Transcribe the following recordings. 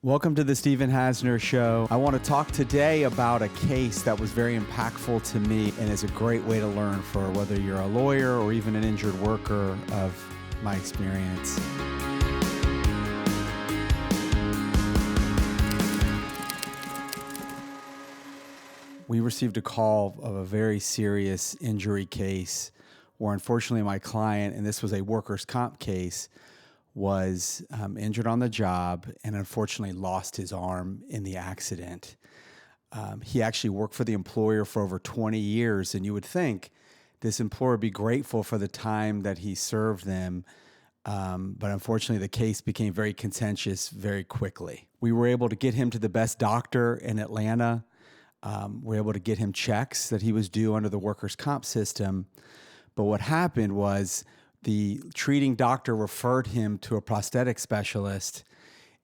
Welcome to the Stephen Hasner Show. I want to talk today about a case that was very impactful to me and is a great way to learn for whether you're a lawyer or even an injured worker of my experience. We received a call of a very serious injury case where unfortunately my client, and this was a workers' comp case, was injured on the job and unfortunately lost his arm in the accident. He actually worked for the employer for over 20 years, and you would think this employer would be grateful for the time that he served them, but unfortunately the case became very contentious very quickly. We were able to get him to the best doctor in Atlanta. We were able to get him checks that he was due under the workers' comp system, but what happened was the treating doctor referred him to a prosthetic specialist,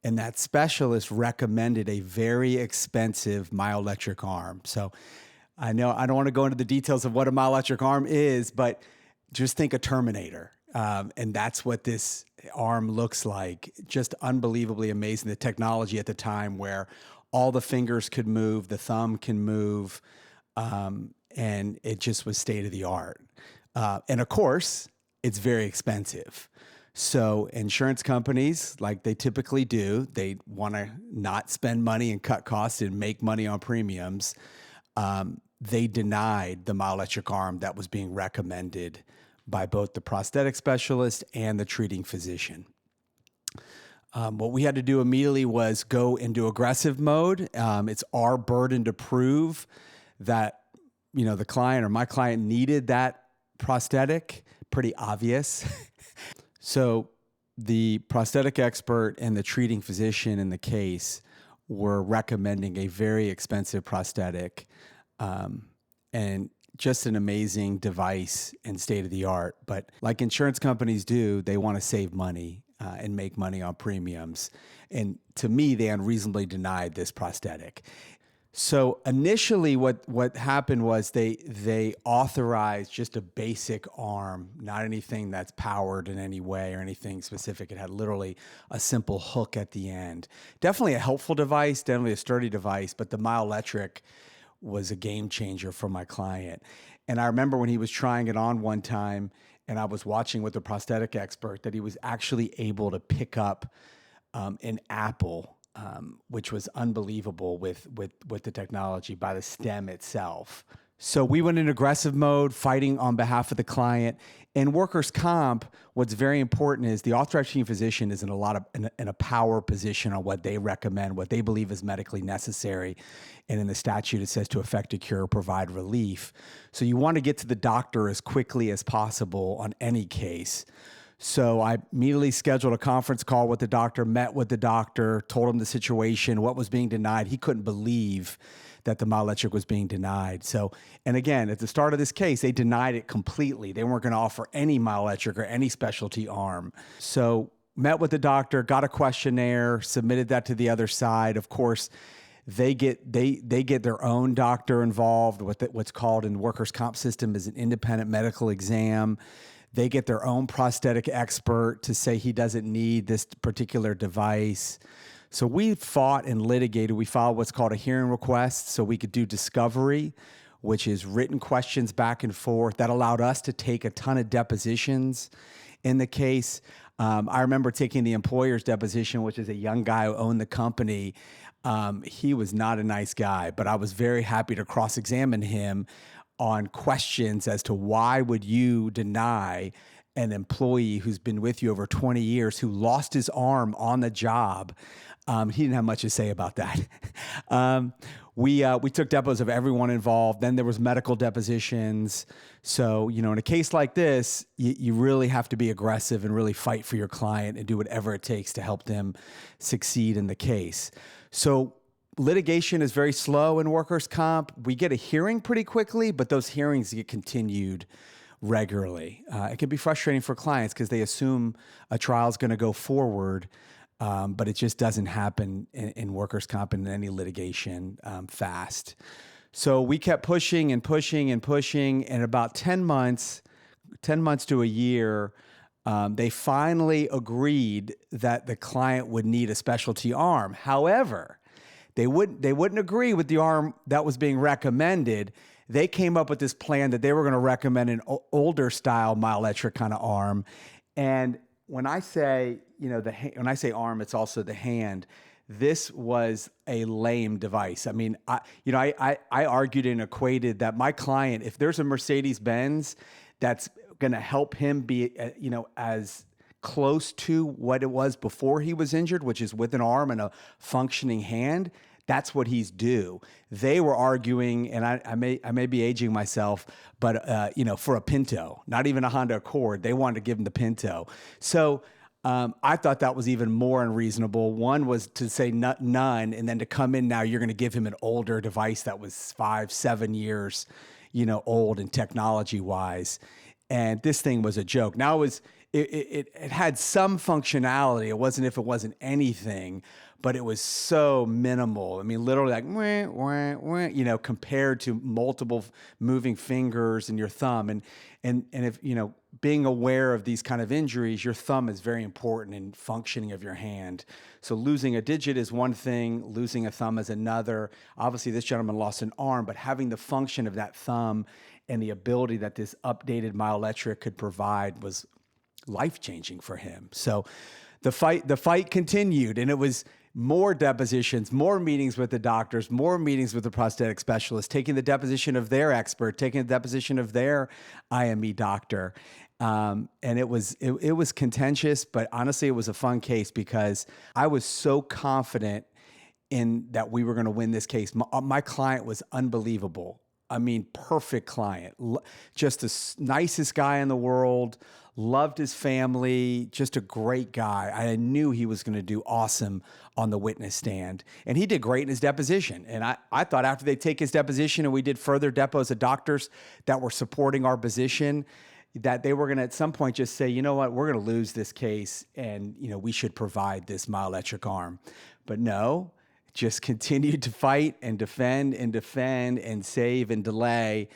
and that specialist recommended a very expensive myoelectric arm. So I know I don't want to go into the details of what a myoelectric arm is, but just think a Terminator. And that's what this arm looks like. Just unbelievably amazing. The technology at the time where all the fingers could move, the thumb can move, and it just was state of the art. And of course, it's very expensive. So insurance companies, like they typically do, they want to not spend money and cut costs and make money on premiums. They denied the myoelectric arm that was being recommended by both the prosthetic specialist and the treating physician. What we had to do immediately was go into aggressive mode. It's our burden to prove that, the client or my client needed that prosthetic. Pretty obvious. So the prosthetic expert and the treating physician in the case were recommending a very expensive prosthetic, and just an amazing device and state of the art. But like insurance companies do, they want to save money and make money on premiums. And to me, they unreasonably denied this prosthetic. So initially what happened was they authorized just a basic arm, not anything that's powered in any way or anything specific. It had literally a simple hook at the end. Definitely a helpful device, definitely a sturdy device, but the myoelectric was a game changer for my client. And I remember when he was trying it on one time and I was watching with the prosthetic expert that he was actually able to pick up an apple, which was unbelievable with the technology by the stem itself. So we went in aggressive mode, fighting on behalf of the client. In workers' comp, what's very important is the authorized treating physician is in a power position on what they recommend, what they believe is medically necessary. And in the statute, it says to effect a cure, provide relief. So you want to get to the doctor as quickly as possible on any case. So I immediately scheduled a conference call with the doctor, met with the doctor, told him the situation, what was being denied. He couldn't believe that the myoelectric was being denied. So, and again, at the start of this case, they denied it completely. They weren't going to offer any myoelectric or any specialty arm. So met with the doctor, got a questionnaire, submitted that to the other side. Of course, they get their own doctor involved. What's called in the workers' comp system is an independent medical exam. They get their own prosthetic expert to say he doesn't need this particular device. So we fought and litigated. We filed what's called a hearing request so we could do discovery, which is written questions back and forth. That allowed us to take a ton of depositions in the case. I remember taking the employer's deposition, which is a young guy who owned the company. He was not a nice guy, but I was very happy to cross-examine him on questions as to why would you deny an employee who's been with you over 20 years, who lost his arm on the job. He didn't have much to say about that. We took depots of everyone involved. Then there was medical depositions. So, in a case like this, you really have to be aggressive and really fight for your client and do whatever it takes to help them succeed in the case. So litigation is very slow in workers' comp. We get a hearing pretty quickly, but those hearings get continued regularly. It can be frustrating for clients because they assume a trial is going to go forward, but it just doesn't happen in workers' comp and in any litigation fast. So we kept pushing and pushing and pushing, and about 10 months to a year, They finally agreed that the client would need a specialty arm. However, they wouldn't agree with the arm that was being recommended. They came up with this plan that they were going to recommend an older style myoelectric kind of arm. And when I say, when I say arm, it's also the hand. This was a lame device. I mean, I argued and equated that my client, if there's a Mercedes Benz that's going to help him be, as close to what it was before he was injured, which is with an arm and a functioning hand, that's what he's due. They were arguing, and I may be aging myself, but for a Pinto, not even a Honda Accord. They wanted to give him the Pinto. So I thought that was even more unreasonable. One was to say none, and then to come in now, you're going to give him an older device that was 5-7 years, old and technology wise. And this thing was a joke. Now it had some functionality. It wasn't anything, but it was so minimal. I mean, literally like, wah, wah, wah, compared to multiple moving fingers and your thumb. And if, being aware of these kind of injuries, your thumb is very important in functioning of your hand. So losing a digit is one thing, losing a thumb is another. Obviously, this gentleman lost an arm, but having the function of that thumb and the ability that this updated myoelectric could provide was life-changing for him. So the fight continued, and it was more depositions, more meetings with the doctors, more meetings with the prosthetic specialist, taking the deposition of their expert, taking the deposition of their IME doctor. And it was contentious, but honestly, it was a fun case because I was so confident in that we were going to win this case. My client was unbelievable. I mean, perfect client, just the nicest guy in the world, loved his family, just a great guy. I knew he was going to do awesome on the witness stand. And he did great in his deposition. And I thought after they take his deposition and we did further depos of doctors that were supporting our position, that they were going to at some point just say, you know what, we're going to lose this case and, we should provide this myoelectric arm. But no, just continued to fight and defend and save and delay.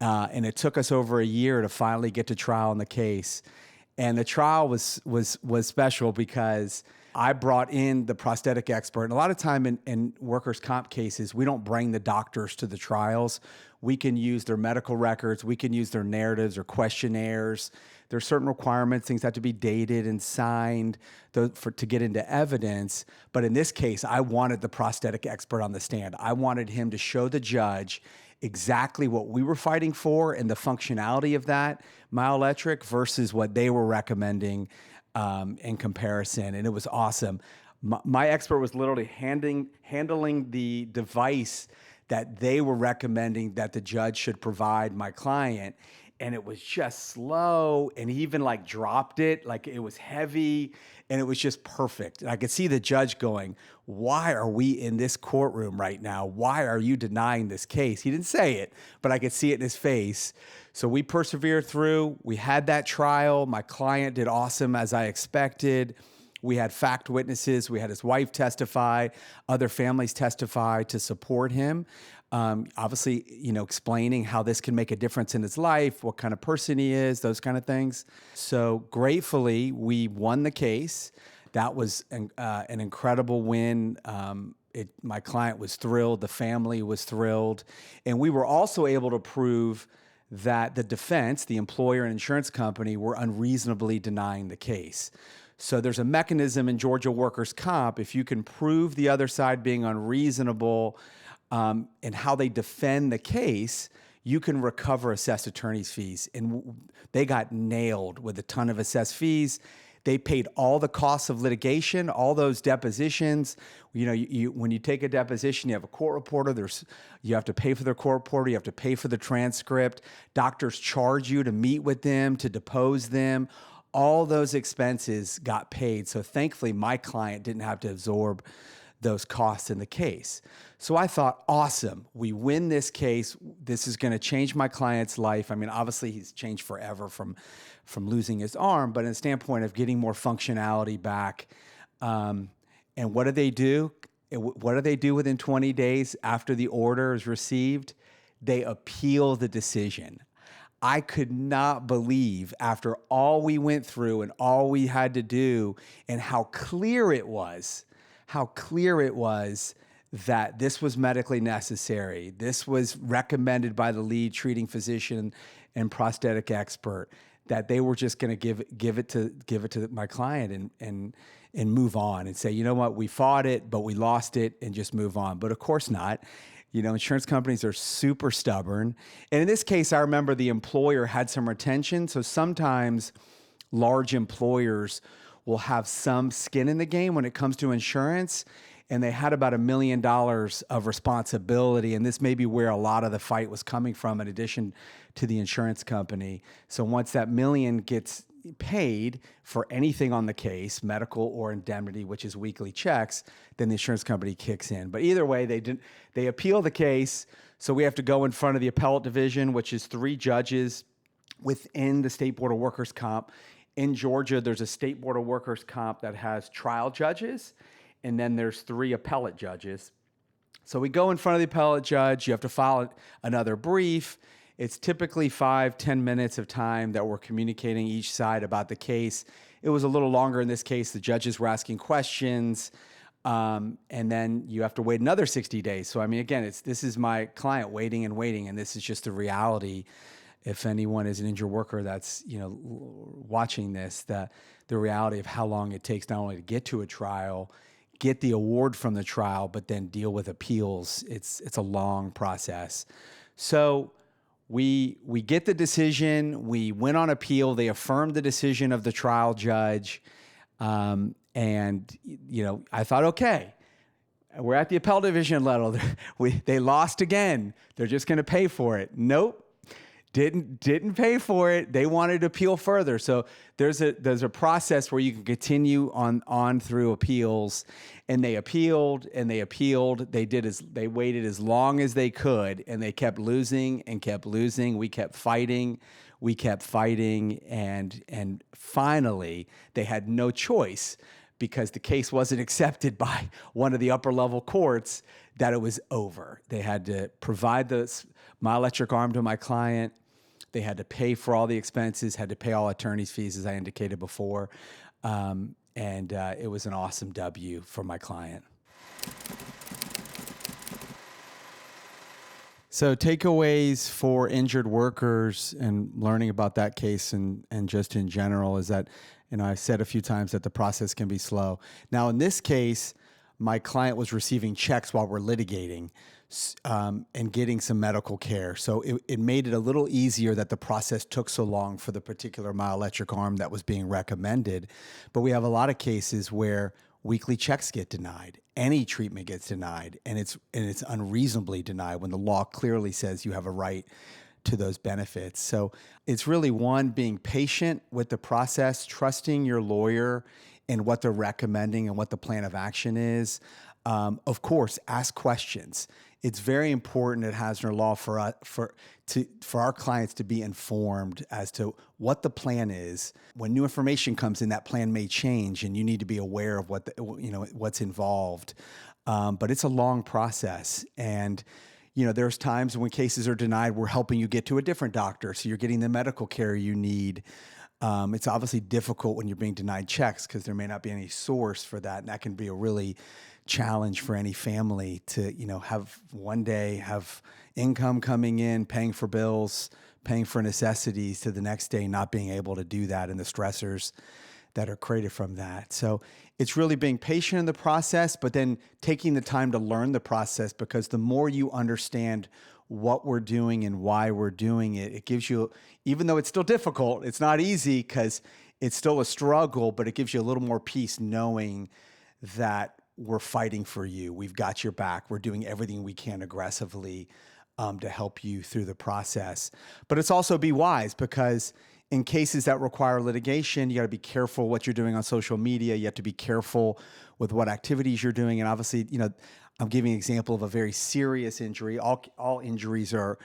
And it took us over a year to finally get to trial in the case. And the trial was special because I brought in the prosthetic expert. And a lot of time in workers' comp cases, we don't bring the doctors to the trials. We can use their medical records. We can use their narratives or questionnaires. There's certain requirements. Things have to be dated and signed to get into evidence. But in this case, I wanted the prosthetic expert on the stand. I wanted him to show the judge exactly what we were fighting for and the functionality of that myoelectric versus what they were recommending in comparison. And it was awesome. My expert was literally handling the device that they were recommending that the judge should provide my client. And it was just slow, and he even dropped it, like it was heavy, and it was just perfect. And I could see the judge going, why are we in this courtroom right now? Why are you denying this case? He didn't say it, but I could see it in his face. So we persevered through. We had that trial. My client did awesome as I expected. We had fact witnesses. We had his wife testify, other families testify to support him. Obviously, explaining how this can make a difference in his life, what kind of person he is, those kind of things. So gratefully, we won the case. That was an incredible win. My client was thrilled. The family was thrilled. And we were also able to prove that the defense, the employer and insurance company, were unreasonably denying the case. So there's a mechanism in Georgia workers' comp. If you can prove the other side being unreasonable in how they defend the case, you can recover assessed attorney's fees. And they got nailed with a ton of assessed fees. They paid all the costs of litigation, all those depositions. When you take a deposition, you have a court reporter. You have to pay for their court reporter. You have to pay for the transcript. Doctors charge you to meet with them, to depose them. All those expenses got paid. So thankfully, my client didn't have to absorb those costs in the case. So I thought, awesome, we win this case. This is going to change my client's life. I mean, obviously, he's changed forever from losing his arm, but in the standpoint of getting more functionality back. And what do they do? What do they do within 20 days after the order is received? They appeal the decision. I could not believe, after all we went through and all we had to do, and how clear it was that this was medically necessary. This was recommended by the lead treating physician and prosthetic expert, that they were just going to give it to my client and move on and say, you know what, we fought it, but we lost it, and just move on. But of course not. Insurance companies are super stubborn. And in this case, I remember the employer had some retention. So sometimes large employers will have some skin in the game when it comes to insurance. And they had about $1 million of responsibility. And this may be where a lot of the fight was coming from, in addition to the insurance company. So once that $1 million gets paid for anything on the case, medical or indemnity, which is weekly checks, then the insurance company kicks in. But either way, they appeal the case. So we have to go in front of the appellate division, which is 3 judges within the State Board of Workers' Comp. In Georgia, there's a State Board of Workers' Comp that has trial judges, and then there's 3 appellate judges. So we go in front of the appellate judge. You have to file another brief. It's typically 5-10 minutes of time that we're communicating each side about the case. It was a little longer in this case. The judges were asking questions, and then you have to wait another 60 days. So, I mean, again, this is my client waiting and waiting, and this is just the reality. If anyone is an injured worker that's watching this, the reality of how long it takes not only to get to a trial, get the award from the trial, but then deal with appeals. It's a long process. So we get the decision. We went on appeal. They affirmed the decision of the trial judge. And I thought, okay, we're at the appellate division level. They lost again. They're just going to pay for it. Nope. Didn't pay for it. They wanted to appeal further. So there's a process where you can continue on through appeals, and they appealed and they appealed. They waited as long as they could, and they kept losing and kept losing. We kept fighting, and finally they had no choice, because the case wasn't accepted by one of the upper level courts, that it was over. They had to provide my electric arm to my client. They had to pay for all the expenses, had to pay all attorney's fees, as I indicated before. And it was an awesome W for my client. So takeaways for injured workers and learning about that case and just in general is that, I've said a few times that the process can be slow. Now, in this case, my client was receiving checks while we're litigating and getting some medical care. So it made it a little easier that the process took so long for the particular myoelectric arm that was being recommended. But we have a lot of cases where weekly checks get denied, any treatment gets denied, and it's unreasonably denied when the law clearly says you have a right to those benefits. So it's really, one, being patient with the process, trusting your lawyer in what they're recommending and what the plan of action is. Of course, ask questions. It's very important at Hasner Law for our clients to be informed as to what the plan is. When new information comes in, that plan may change, and you need to be aware of what's involved. But it's a long process, and there's times when cases are denied, we're helping you get to a different doctor, so you're getting the medical care you need. It's obviously difficult when you're being denied checks because there may not be any source for that, and that can be a really challenge for any family to, have one day have income coming in, paying for bills, paying for necessities, to the next day not being able to do that, and the stressors that are created from that. So it's really being patient in the process, but then taking the time to learn the process, because the more you understand what we're doing and why we're doing it, it gives you, even though it's still difficult, it's not easy because it's still a struggle, but it gives you a little more peace knowing that we're fighting for you. We've got your back. We're doing everything we can aggressively to help you through the process. But it's also be wise, because in cases that require litigation, you got to be careful what you're doing on social media. You have to be careful with what activities you're doing. And obviously, I'm giving an example of a very serious injury. All injuries are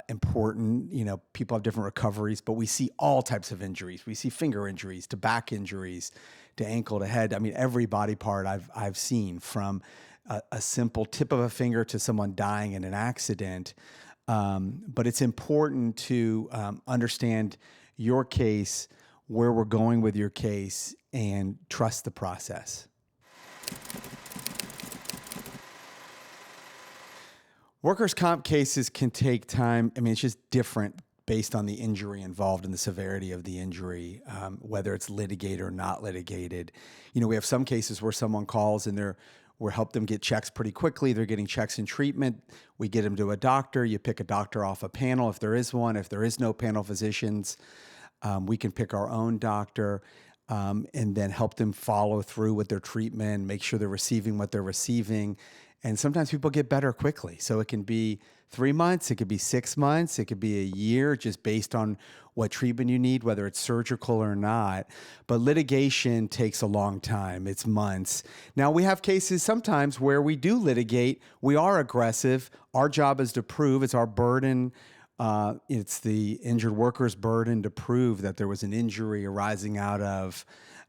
important. People have different recoveries, but we see all types of injuries. We see finger injuries to back injuries to ankle to head. I mean, every body part I've seen, from a simple tip of a finger to someone dying in an accident. But it's important to understand your case, where we're going with your case, and trust the process. Workers' comp cases can take time. I mean, it's just different based on the injury involved and the severity of the injury, whether it's litigated or not litigated. We have some cases where someone calls and we're help them get checks pretty quickly. They're getting checks in treatment. We get them to a doctor. You pick a doctor off a panel if there is one. If there is no panel physicians, we can pick our own doctor and then help them follow through with their treatment, make sure they're receiving what they're receiving. And sometimes people get better quickly. So it can be 3 months, it could be 6 months, it could be a year, just based on what treatment you need, whether it's surgical or not. But litigation takes a long time. It's months. Now, we have cases sometimes where we do litigate. We are aggressive. Our job is to prove. It's our burden. It's the injured worker's burden to prove that there was an injury arising out of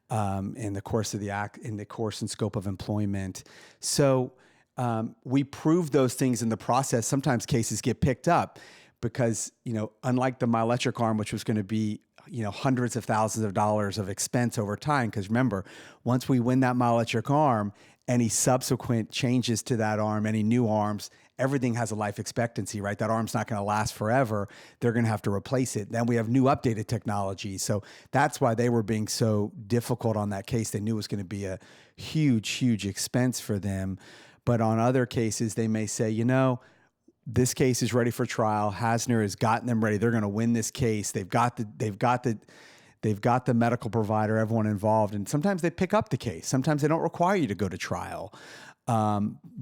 in the course of the act, in the course and scope of employment. So we prove those things in the process. Sometimes cases get picked up because, unlike the myoelectric arm, which was going to be, hundreds of thousands of dollars of expense over time. Because remember, once we win that myoelectric arm, any subsequent changes to that arm, any new arms, everything has a life expectancy, right? That arm's not going to last forever. They're going to have to replace it. Then we have new updated technology. So that's why they were being so difficult on that case. They knew it was going to be a huge, huge expense for them. But on other cases, they may say, this case is ready for trial. Hasner has gotten them ready. They're going to win this case. They've got the medical provider, everyone involved. And sometimes they pick up the case. Sometimes they don't require you to go to trial.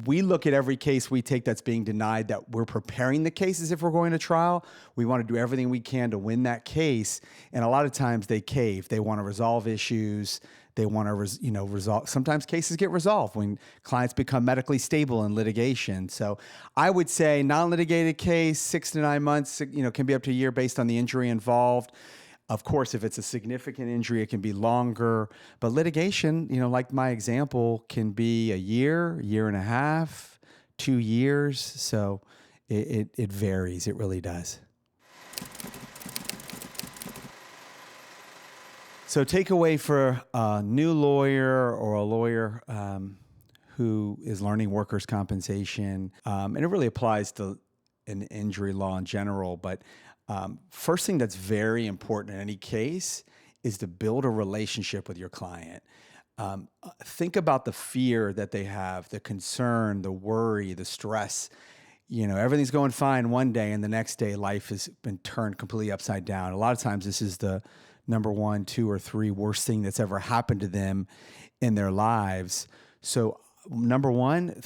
We look at every case we take that's being denied, that we're preparing the cases if we're going to trial. We want to do everything we can to win that case. And a lot of times they cave. They want to resolve issues. They want to, resolve. Sometimes cases get resolved when clients become medically stable in litigation. So I would say non-litigated case, 6 to 9 months, can be up to a year based on the injury involved. Of course, if it's a significant injury, it can be longer. But litigation, like my example, can be a year and a half, 2 years. So it varies. It really does. So takeaway for a new lawyer or a lawyer who is learning workers' compensation, and it really applies to an injury law in general, but first thing that's very important in any case is to build a relationship with your client. Think about the fear that they have, the concern, the worry, the stress. Everything's going fine one day and the next day life has been turned completely upside down. A lot of times this is the number 1, 2, or 3 worst thing that's ever happened to them in their lives. So number 1,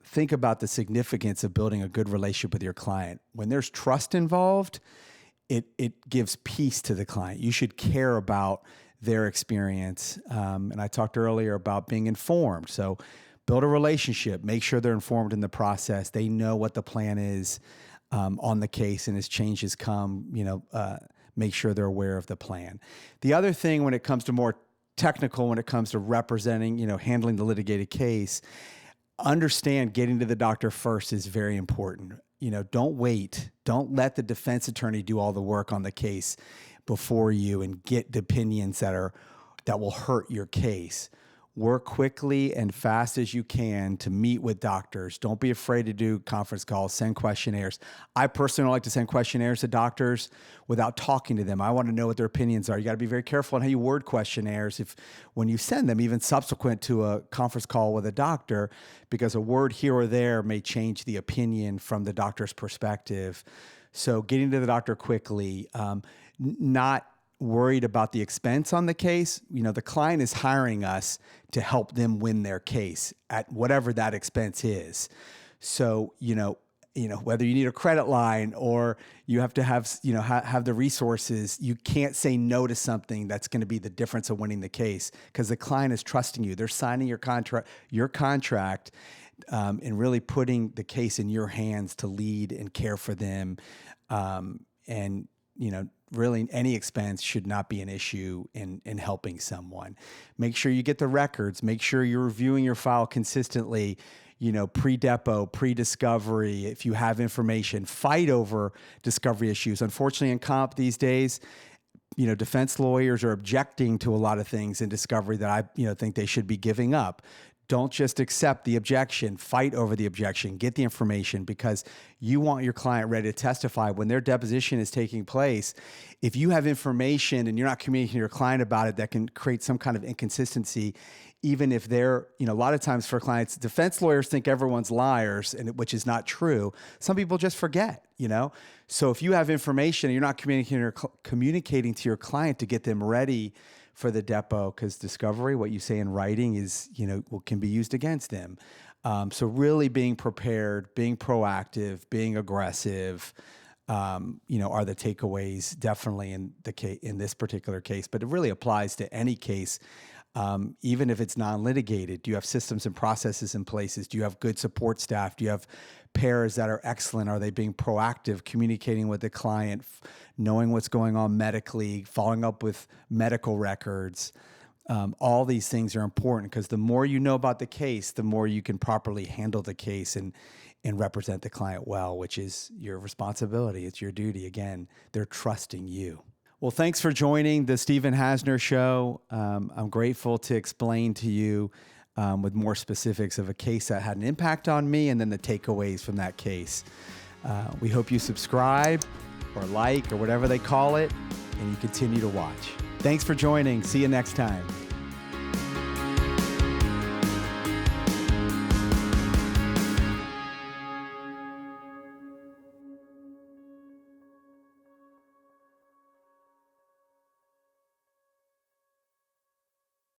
think about the significance of building a good relationship with your client. When there's trust involved, it gives peace to the client. You should care about their experience. And I talked earlier about being informed. So build a relationship, make sure they're informed in the process. They know what the plan is on the case, and as changes come, make sure they're aware of the plan. The other thing when it comes to more technical, when it comes to representing, handling the litigated case, understand getting to the doctor first is very important. Don't wait. Don't let the defense attorney do all the work on the case before you and get opinions that will hurt your case. Work quickly and fast as you can to meet with doctors. Don't be afraid to do conference calls, send questionnaires. I personally don't like to send questionnaires to doctors without talking to them. I want to know what their opinions are. You got to be very careful on how you word questionnaires when you send them, even subsequent to a conference call with a doctor, because a word here or there may change the opinion from the doctor's perspective. So getting to the doctor quickly, not worried about the expense on the case. The client is hiring us to help them win their case at whatever that expense is. So, whether you need a credit line or you have to have the resources, you can't say no to something that's going to be the difference of winning the case, because the client is trusting you. They're signing your contract, and really putting the case in your hands to lead and care for them. And really any expense should not be an issue in helping someone. Make sure you get the records. Make sure you're reviewing your file consistently. pre-depo, pre-discovery. If you have information, fight over discovery issues. Unfortunately, in comp these days, defense lawyers are objecting to a lot of things in discovery that I, think they should be giving up. Don't just accept the objection, fight over the objection, get the information, because you want your client ready to testify when their deposition is taking place. If you have information and you're not communicating to your client about it, that can create some kind of inconsistency, even if they're, a lot of times for clients, defense lawyers think everyone's liars, which is not true. Some people just forget, So if you have information and you're not communicating to your client to get them ready for the depo, because discovery, what you say in writing is, can be used against them. So really being prepared, being proactive, being aggressive, are the takeaways definitely in this particular case, but it really applies to any case. Even if it's non-litigated, do you have systems and processes in places? Do you have good support staff? Do you have pairs that are excellent? Are they being proactive, communicating with the client, knowing what's going on medically, following up with medical records? All these things are important, because the more you know about the case, the more you can properly handle the case and represent the client well, which is your responsibility. It's your duty. Again, they're trusting you. Well, thanks for joining the Stephen Hasner Show. I'm grateful to explain to you with more specifics of a case that had an impact on me and then the takeaways from that case. We hope you subscribe or like or whatever they call it, and you continue to watch. Thanks for joining. See you next time.